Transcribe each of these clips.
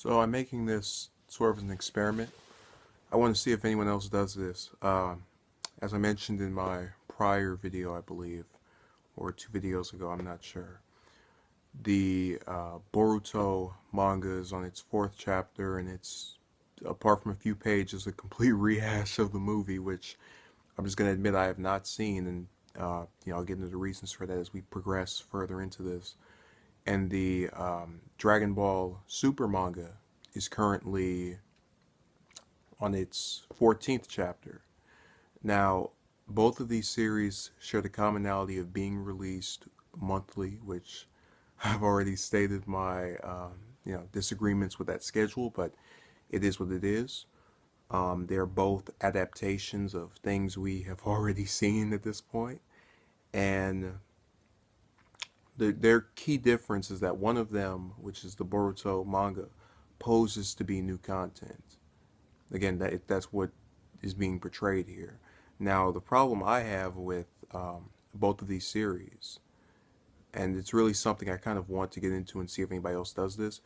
So I'm making this sort of an experiment. I want to see if anyone else does this. As I mentioned in my prior video, I believe, or 2 videos ago, I'm not sure. The Boruto manga is on its 4th chapter, and it's, apart from a few pages, a complete rehash of the movie, which I'm just going to admit I have not seen, and I'll get into the reasons for that as we progress further into this. And the Dragon Ball Super manga is currently on its 14th chapter. Now, both of these series share the commonality of being released monthly, which I've already stated my disagreements with that schedule, but it is what it is. They're both adaptations of things we have already seen at this point, and their key difference is that one of them, which is the Boruto manga, poses to be new content. Again, that's what is being portrayed here. Now, the problem I have with both of these series, and it's really something I kind of want to get into and see if anybody else does this.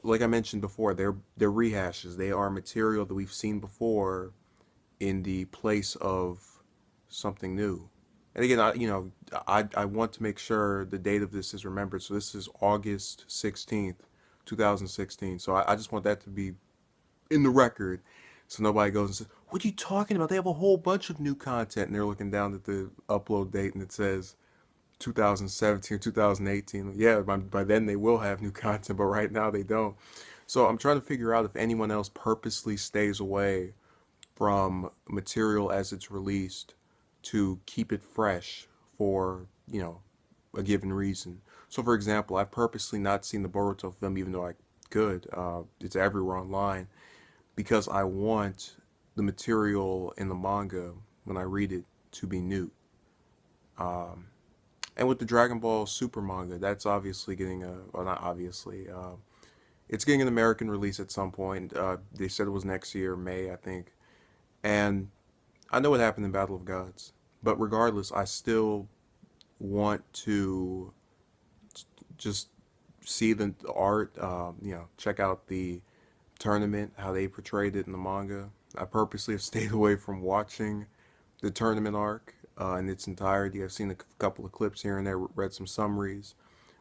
Like I mentioned before, they're rehashes. They are material that we've seen before in the place of something new. And again, I want to make sure the date of this is remembered. So this is August 16th, 2016. So I just want that to be in the record, so nobody goes and says, "What are you talking about? They have a whole bunch of new content," and they're looking down at the upload date and it says 2017 or 2018. Yeah, by then they will have new content, but right now they don't. So I'm trying to figure out if anyone else purposely stays away from material as it's released to keep it fresh for, a given reason. So for example, I've purposely not seen the Boruto film even though I could. It's everywhere online because I want the material in the manga when I read it to be new. Um, and with the Dragon Ball Super manga, that's obviously getting well, not obviously, it's getting an American release at some point. They said it was next year, May, I think. And I know what happened in Battle of Gods, but regardless, I still want to just see the art, check out the tournament, how they portrayed it in the manga. I purposely have stayed away from watching the tournament arc in its entirety. I've seen a couple of clips here and there, read some summaries,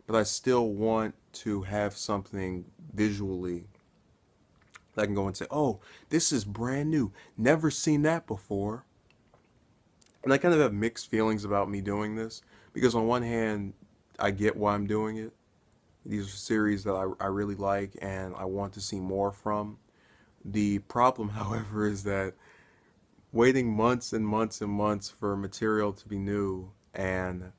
but I still want to have something visually that I can go and say, "Oh, this is brand new. Never seen that before." And I kind of have mixed feelings about me doing this because on one hand, I get why I'm doing it. These are series that I really like and I want to see more from. The problem, however, is that waiting months and months and months for material to be new and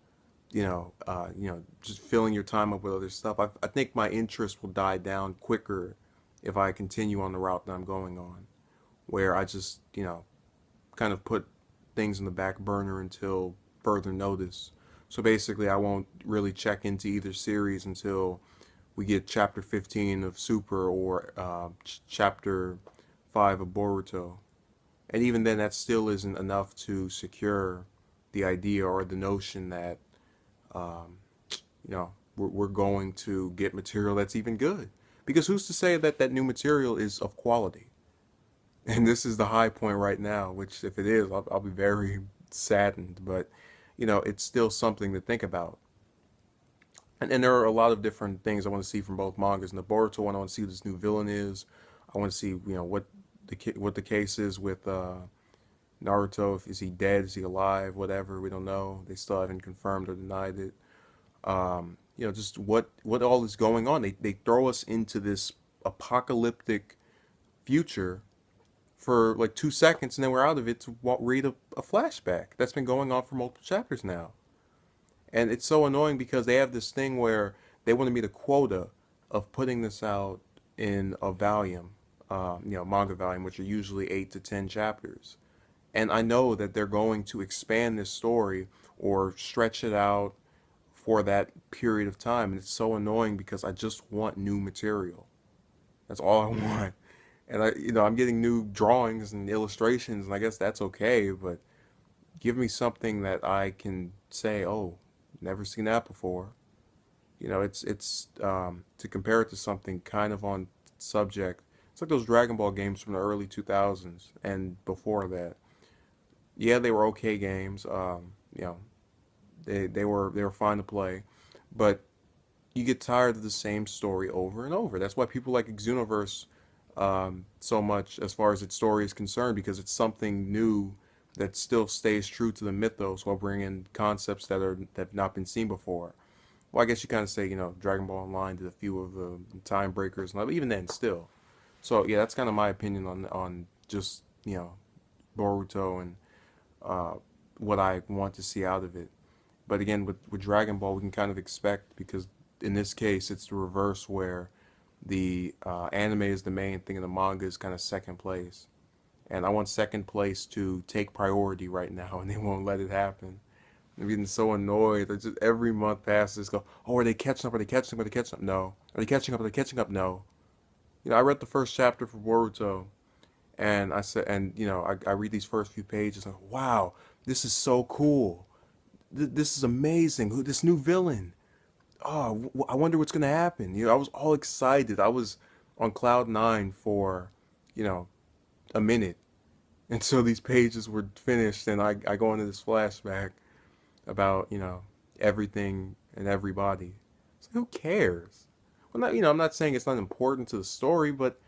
just filling your time up with other stuff, I think my interest will die down quicker if I continue on the route that I'm going on, where I just, kind of put things in the back burner until further notice. So basically, I won't really check into either series until we get chapter 15 of Super or chapter 5 of Boruto. And even then, that still isn't enough to secure the idea or the notion that, um, we're going to get material that's even good. Because who's to say that that new material is of quality? And this is the high point right now, which if it is, I'll be very saddened. But, it's still something to think about. And there are a lot of different things I want to see from both mangas. In the Boruto one, I want to see who this new villain is. I want to see, what the case is with Naruto. Is he dead? Is he alive? Whatever. We don't know. They still haven't confirmed or denied it. Just what all is going on. They throw us into this apocalyptic future for like 2 seconds, and then we're out of it to read a flashback that's been going on for multiple chapters now. And it's so annoying because they have this thing where they want to meet a quota of putting this out in a volume, manga volume, which are usually 8 to 10 chapters. And I know that they're going to expand this story or stretch it out for that period of time. And it's so annoying because I just want new material. That's all I want. And I'm getting new drawings and illustrations, and I guess that's okay, but give me something that I can say, "Oh, never seen that before." It's to compare it to something kind of on subject. It's like those Dragon Ball games from the early 2000s and before that. Yeah, they were okay games. You know, they were fine to play, but you get tired of the same story over and over. That's why people like Xenoverse so much as far as its story is concerned, because it's something new that still stays true to the mythos while bringing concepts that have not been seen before. Well, I guess you kind of say, Dragon Ball Online did a few of the time breakers, but even then, still. So yeah, that's kind of my opinion on just Boruto and uh, what I want to see out of it. But again, with Dragon Ball, we can kind of expect, because in this case, it's the reverse where the anime is the main thing and the manga is kind of second place. And I want second place to take priority right now, and they won't let it happen. I'm getting so annoyed. They're just every month passes, go, oh, are they catching up? Are they catching up? Are they catching up? No. Are they catching up? Are they catching up? No. I read the first chapter for Boruto, and I said, and I read these first few pages, like, wow, this is so cool. This is amazing. This new villain. Oh, I wonder what's gonna happen. I was all excited. I was on cloud nine for, you know, a minute until these pages were finished, and I go into this flashback about, everything and everybody. So who cares? Well, not, I'm not saying it's not important to the story, but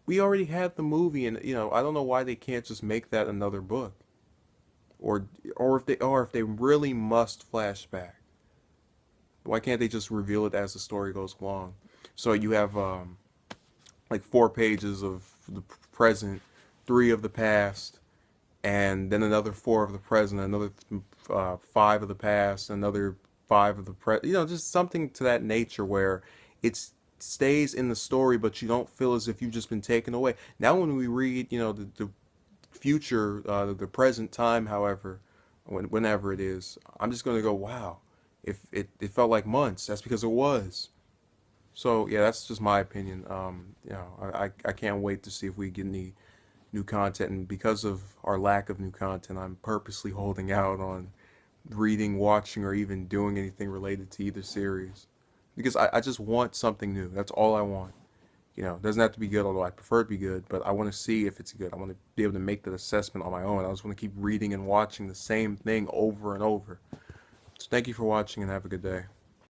we already had the movie, and I don't know why they can't just make that another book, or or if they really must flashback, why can't they just reveal it as the story goes along? So you have like 4 pages of the present, 3 of the past, and then another 4 of the present, another 5 of the past, another 5 of the present. Just something to that nature where it stays in the story, but you don't feel as if you've just been taken away. Now, when we read, the future, the present time, however, whenever it is, I'm just gonna go, wow. If it felt like months, that's because it was. So yeah, that's just my opinion. I can't wait to see if we get any new content, and because of our lack of new content, I'm purposely holding out on reading, watching, or even doing anything related to either series, because I just want something new. That's all I want. It doesn't have to be good, although I prefer it to be good, but I want to see if it's good. I want to be able to make that assessment on my own. I just want to keep reading and watching the same thing over and over. So thank you for watching, and have a good day.